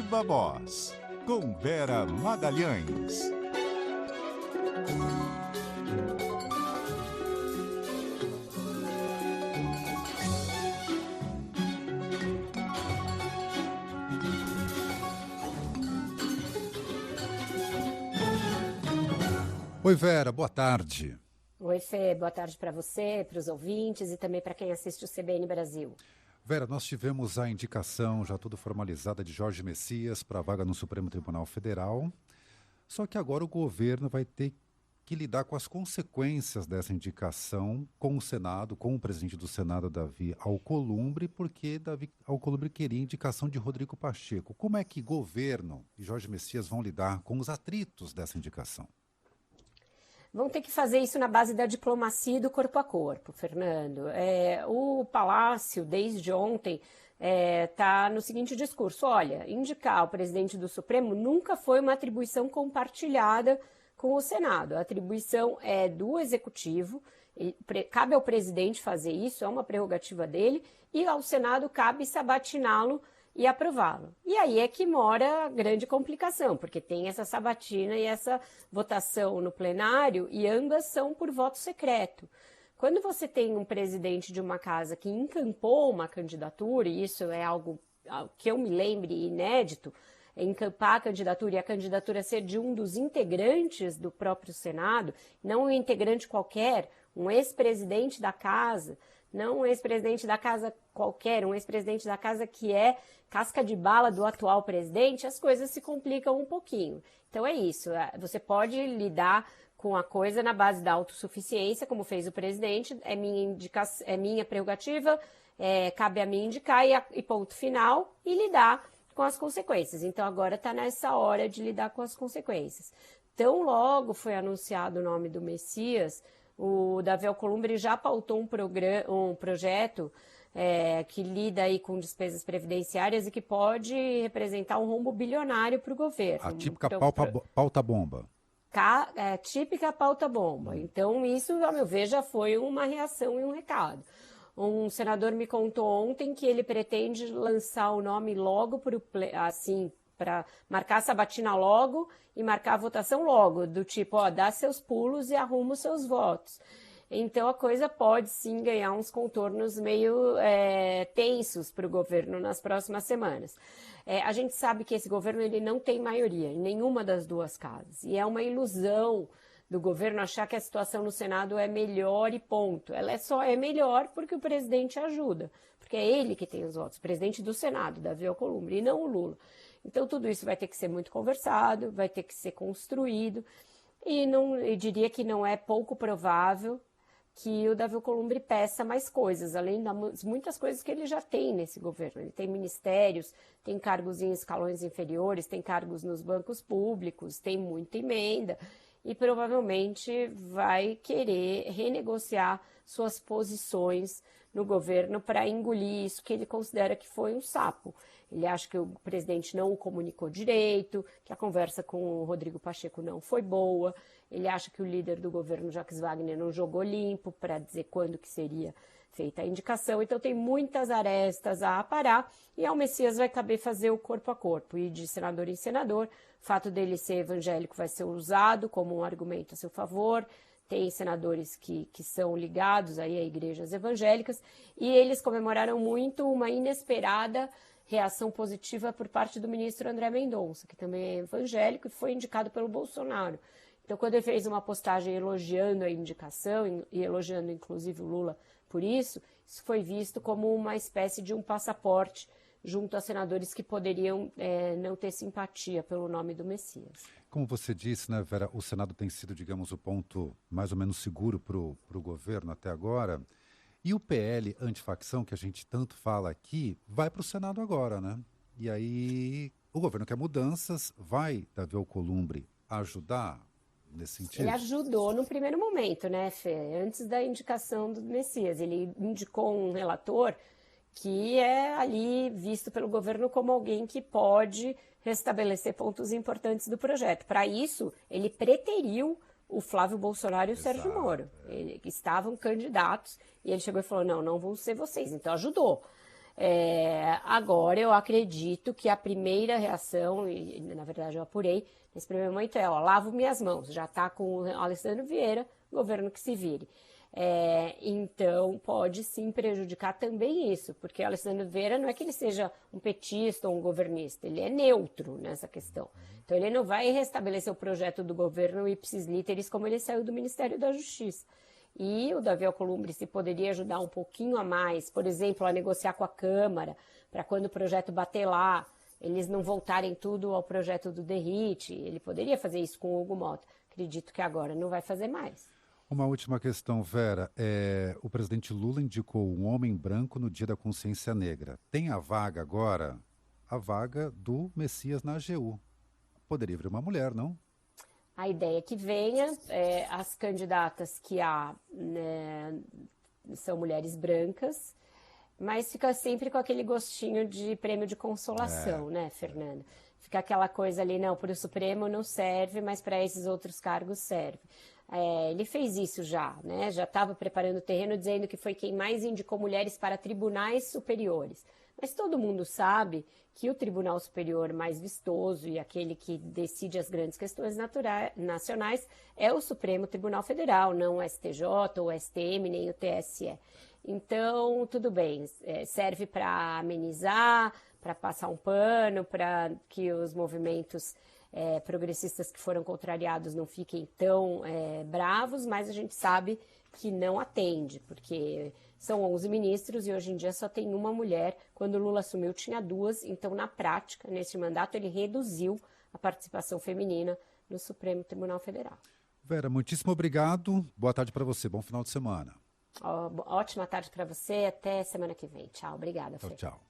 Viva Voz, com Vera Magalhães. Oi, Vera, boa tarde. Oi, Fê, boa tarde para você, para os ouvintes e também para quem assiste o CBN Brasil. Vera, nós tivemos a indicação já tudo formalizada de Jorge Messias para a vaga no Supremo Tribunal Federal, só que agora o governo vai ter que lidar com as consequências dessa indicação com o Senado, com o presidente do Senado, Davi Alcolumbre, porque Davi Alcolumbre queria indicação de Rodrigo Pacheco. Como é que governo e Jorge Messias vão lidar com os atritos dessa indicação? Vão ter que fazer isso na base da diplomacia e do corpo a corpo, Fernando. O Palácio, desde ontem, está no seguinte discurso: olha, indicar o presidente do Supremo nunca foi uma atribuição compartilhada com o Senado. A atribuição é do Executivo, cabe ao presidente fazer isso, é uma prerrogativa dele, e ao Senado cabe sabatiná-lo e aprová-lo. E aí é que mora a grande complicação, porque tem essa sabatina e essa votação no plenário, e ambas são por voto secreto. Quando você tem um presidente de uma casa que encampou uma candidatura, e isso é algo que eu me lembre inédito, encampar a candidatura e a candidatura ser de um dos integrantes do próprio Senado, não um integrante qualquer, um ex-presidente da casa, não um ex-presidente da casa qualquer, um ex-presidente da casa que é casca de bala do atual presidente, as coisas se complicam um pouquinho. Então é isso, você pode lidar com a coisa na base da autossuficiência, como fez o presidente, é minha prerrogativa, cabe a mim indicar e ponto final, e lidar com as consequências. Então agora está nessa hora de lidar com as consequências. Tão logo foi anunciado o nome do Messias, o Davi Alcolumbre já pautou um projeto que lida aí com despesas previdenciárias e que pode representar um rombo bilionário para o governo. A típica pauta-bomba. Típica pauta-bomba. Então isso, ao meu ver, já foi uma reação e um recado. Um senador me contou ontem que ele pretende lançar o nome logo para marcar a sabatina logo e marcar a votação logo, do tipo, dá seus pulos e arruma os seus votos. Então a coisa pode sim ganhar uns contornos meio tensos para o governo nas próximas semanas. A gente sabe que esse governo ele não tem maioria em nenhuma das duas casas, e é uma ilusão do governo achar que a situação no Senado é melhor e ponto. Ela só é melhor porque o presidente ajuda, porque é ele que tem os votos, o presidente do Senado, Davi Alcolumbre, e não o Lula. Então tudo isso vai ter que ser muito conversado, vai ter que ser construído, e eu diria que não é pouco provável que o Davi Alcolumbre peça mais coisas, além das muitas coisas que ele já tem nesse governo. Ele tem ministérios, tem cargos em escalões inferiores, tem cargos nos bancos públicos, tem muita emenda, e provavelmente vai querer renegociar suas posições no governo para engolir isso que ele considera que foi um sapo. Ele acha que o presidente não o comunicou direito, que a conversa com o Rodrigo Pacheco não foi boa, ele acha que o líder do governo, Jacques Wagner, não jogou limpo para dizer quando que seria feita a indicação. Então tem muitas arestas a aparar, e ao Messias vai caber fazer o corpo a corpo, e de senador em senador. O fato dele ser evangélico vai ser usado como um argumento a seu favor. Tem senadores que são ligados aí a igrejas evangélicas, e eles comemoraram muito uma inesperada reação positiva por parte do ministro André Mendonça, que também é evangélico e foi indicado pelo Bolsonaro. Então, quando ele fez uma postagem elogiando a indicação e elogiando inclusive o Lula por isso foi visto como uma espécie de um passaporte junto a senadores que poderiam não ter simpatia pelo nome do Messias. Como você disse, né, Vera, o Senado tem sido, digamos, o ponto mais ou menos seguro para o governo até agora. E o PL antifacção, que a gente tanto fala aqui, vai para o Senado agora, né? E aí o governo quer mudanças, vai Davi Alcolumbre ajudar nesse sentido? Ele ajudou no primeiro momento, né, Fê? Antes da indicação do Messias. Ele indicou um relator que é ali visto pelo governo como alguém que pode restabelecer pontos importantes do projeto. Para isso, ele preteriu o Flávio Bolsonaro e o Sérgio Moro. Que estavam candidatos, e ele chegou e falou, não vão ser vocês. Então ajudou. Agora, eu acredito que a primeira reação, e na verdade eu apurei, nesse primeiro momento lavo minhas mãos, já está com o Alessandro Vieira, governo que se vire. Então, pode sim prejudicar também isso, porque o Alessandro Vieira não é que ele seja um petista ou um governista, ele é neutro nessa questão. Então, ele não vai restabelecer o projeto do governo ipsis literis como ele saiu do Ministério da Justiça. E o Davi Alcolumbre se poderia ajudar um pouquinho a mais, por exemplo, a negociar com a Câmara, para quando o projeto bater lá, eles não voltarem tudo ao projeto do Derrite. Ele poderia fazer isso com o Hugo Mota. Acredito que agora não vai fazer mais. Uma última questão, Vera. O presidente Lula indicou um homem branco no Dia da Consciência Negra. Tem a vaga agora, a vaga do Messias na AGU. Poderia vir uma mulher, não? A ideia é que venha, as candidatas que há, né, são mulheres brancas, mas fica sempre com aquele gostinho de prêmio de consolação, né, Fernanda? Fica aquela coisa ali, não, para o Supremo não serve, mas para esses outros cargos serve. Ele fez isso já, né? Já estava preparando o terreno, dizendo que foi quem mais indicou mulheres para tribunais superiores. Mas todo mundo sabe que o Tribunal Superior mais vistoso e aquele que decide as grandes questões nacionais é o Supremo Tribunal Federal, não o STJ, ou o STM, nem o TSE. Então, tudo bem, serve para amenizar, para passar um pano, para que os movimentos progressistas que foram contrariados não fiquem tão bravos, mas a gente sabe que não atende, porque são 11 ministros e hoje em dia só tem uma mulher. Quando o Lula assumiu tinha 2, então na prática, nesse mandato, ele reduziu a participação feminina no Supremo Tribunal Federal. Vera, muitíssimo obrigado, boa tarde para você, bom final de semana. Ótima tarde para você, até semana que vem. Tchau, obrigada, Fê. Tchau.